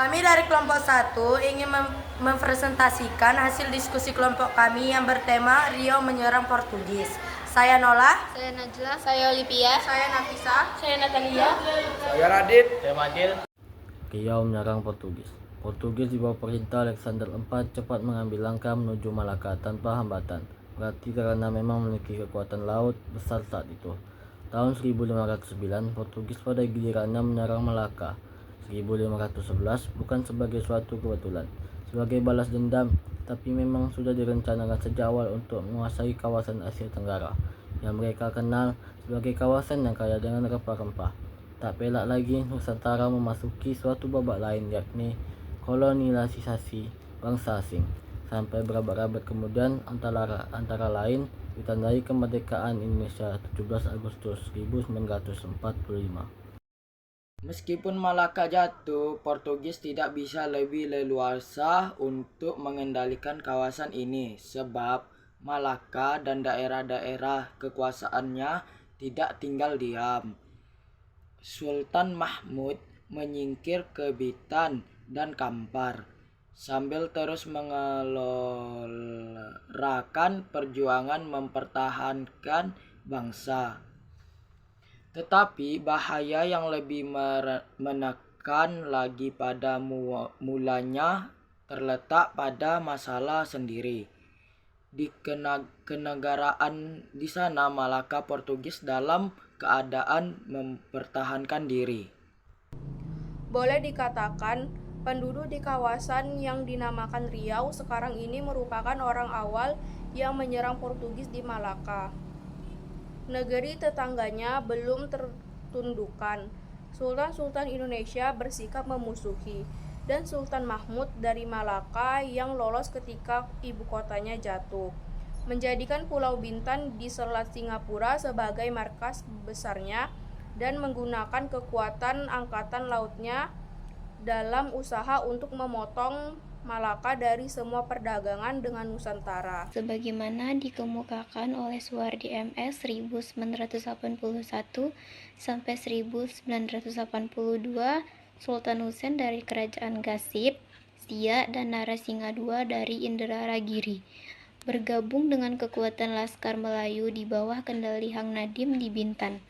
Kami dari kelompok 1 ingin mempresentasikan hasil diskusi kelompok kami yang bertema Riau menyerang Portugis. Saya Nola, Saya Najla, saya Olivia, saya Nafisa, saya Natalia, Saya Radit, saya Madil. Riau menyerang Portugis. Portugis di bawah perintah Alexander IV cepat mengambil langkah menuju Malaka tanpa hambatan. Berarti karena memang memiliki kekuatan laut besar saat itu. Tahun 1509, Portugis pada gilirannya menyerang Malaka. 1511 bukan sebagai suatu kebetulan, sebagai balas dendam, tapi memang sudah direncanakan sejak awal untuk menguasai kawasan Asia Tenggara yang mereka kenal sebagai kawasan yang kaya dengan rempah-rempah. Tak pelak lagi Nusantara memasuki suatu babak lain, yakni kolonialisasi bangsa asing. Sampai berabad-abad kemudian antara lain ditandai kemerdekaan Indonesia 17 Agustus 1945. meskipun Malaka jatuh, Portugis tidak bisa lebih leluasa untuk mengendalikan kawasan ini sebab Malaka dan daerah-daerah kekuasaannya tidak tinggal diam. Sultan Mahmud menyingkir ke Bintan dan Kampar sambil terus mengelorakan perjuangan mempertahankan bangsa. Tetapi bahaya yang lebih menekan lagi pada mulanya terletak pada masalah sendiri. Di kenegaraan di sana Malaka Portugis dalam keadaan mempertahankan diri. Boleh dikatakan, penduduk di kawasan yang dinamakan Riau sekarang ini merupakan orang awal yang menyerang Portugis di Malaka. Negeri tetangganya belum tertundukkan. Sultan-sultan Indonesia bersikap memusuhi, dan Sultan Mahmud dari Malaka yang lolos ketika ibu kotanya jatuh, menjadikan Pulau Bintan di Selat Singapura sebagai markas besarnya dan menggunakan kekuatan angkatan lautnya dalam usaha untuk memotong Malaka dari semua perdagangan dengan Nusantara. sebagaimana dikemukakan oleh Suwardi MS 1981 sampai 1982, Sultan Husain dari Kerajaan Gasib, Siak dan Narasinga II dari Inderaragiri bergabung dengan kekuatan Laskar Melayu di bawah kendali Hang Nadim di Bintan.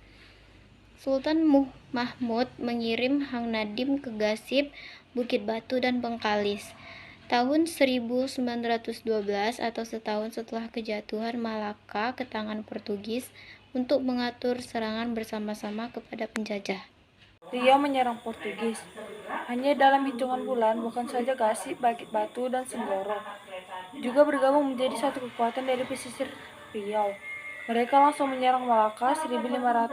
Sultan Mahmud mengirim Hang Nadim ke Gasib, Bukit Batu dan Bengkalis. Tahun 1912 atau setahun setelah kejatuhan Malaka ke tangan Portugis untuk mengatur serangan bersama-sama kepada penjajah. Riau menyerang Portugis. Hanya dalam hitungan bulan, bukan saja Gasib, Bukit Batu, dan Senggoro juga bergabung menjadi satu kekuatan dari pesisir Riau. Mereka langsung menyerang Malaka 1512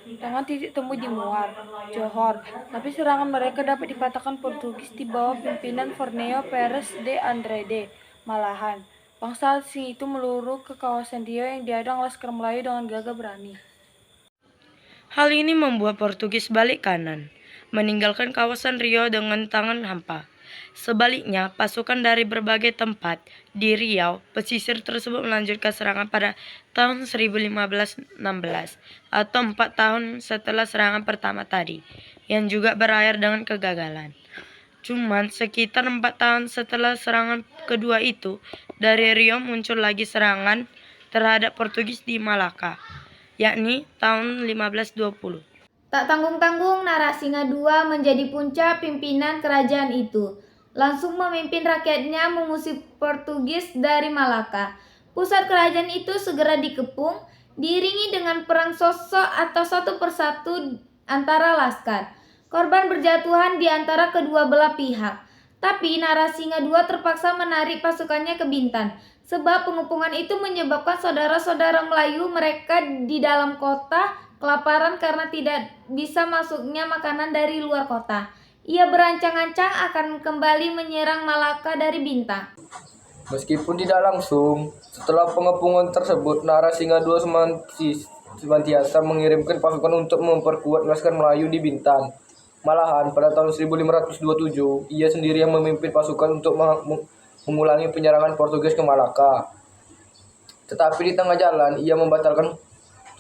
dengan titik temu di Muar, Johor, tapi serangan mereka dapat dipatahkan Portugis di bawah pimpinan Forneo Pérez de Andrade. Malahan, bangsa asing itu meluru ke kawasan Riau yang dihadang Laskar Melayu dengan gagah berani. Hal ini membuat Portugis balik kanan, meninggalkan kawasan Riau dengan tangan hampa. Sebaliknya, pasukan dari berbagai tempat di Riau, pesisir tersebut melanjutkan serangan pada tahun 1516 atau 4 tahun setelah serangan pertama tadi, yang juga berakhir dengan kegagalan. Cuman sekitar 4 tahun setelah serangan kedua itu, dari Riau muncul lagi serangan terhadap Portugis di Malaka, yakni tahun 1520. Tak tanggung-tanggung Narasinga II menjadi puncak pimpinan kerajaan itu. Langsung memimpin rakyatnya mengusir Portugis dari Malaka. Pusat kerajaan itu segera dikepung, diiringi dengan perang sosok atau satu persatu antara laskar. Korban berjatuhan di antara kedua belah pihak. Tapi Narasinga II terpaksa menarik pasukannya ke Bintan, sebab pengepungan itu menyebabkan saudara-saudara Melayu mereka di dalam kota kelaparan karena tidak bisa masuknya makanan dari luar kota. Ia berancang-ancang akan kembali menyerang Malaka dari Bintan. Meskipun tidak langsung, setelah pengepungan tersebut, Narasinga II senantiasa mengirimkan pasukan untuk memperkuat Laskar Melayu di Bintan. Malahan, pada tahun 1527, ia sendiri yang memimpin pasukan untuk mengulangi penyerangan Portugis ke Malaka. Tetapi di tengah jalan, ia membatalkan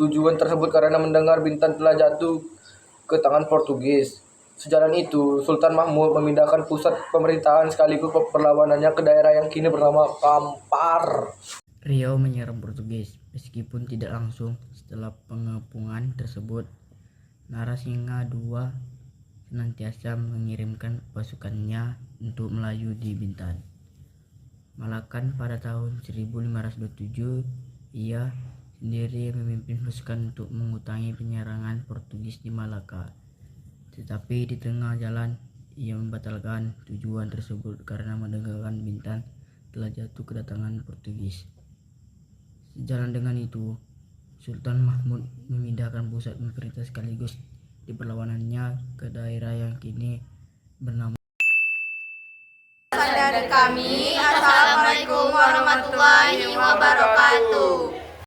tujuan tersebut karena mendengar Bintan telah jatuh ke tangan Portugis. Sejalan itu, Sultan Mahmud memindahkan pusat pemerintahan sekaligus perlawanannya ke daerah yang kini bernama Kampar. Riau menyerang Portugis, meskipun tidak langsung. Setelah pengepungan tersebut, Narasinga II senantiasa mengirimkan pasukannya untuk Melayu di Bintan. Malakan pada tahun 1527, ia sendiri memimpin pasukan untuk mengutangi penyerangan Portugis di Malaka. Tetapi di tengah jalan, ia membatalkan tujuan tersebut karena mendengarkan Bintan telah jatuh kedatangan Portugis. Sejalan dengan itu, Sultan Mahmud memindahkan pusat pemerintah sekaligus di perlawanannya ke daerah yang kini bernama. Dari kami, Assalamualaikum warahmatullahi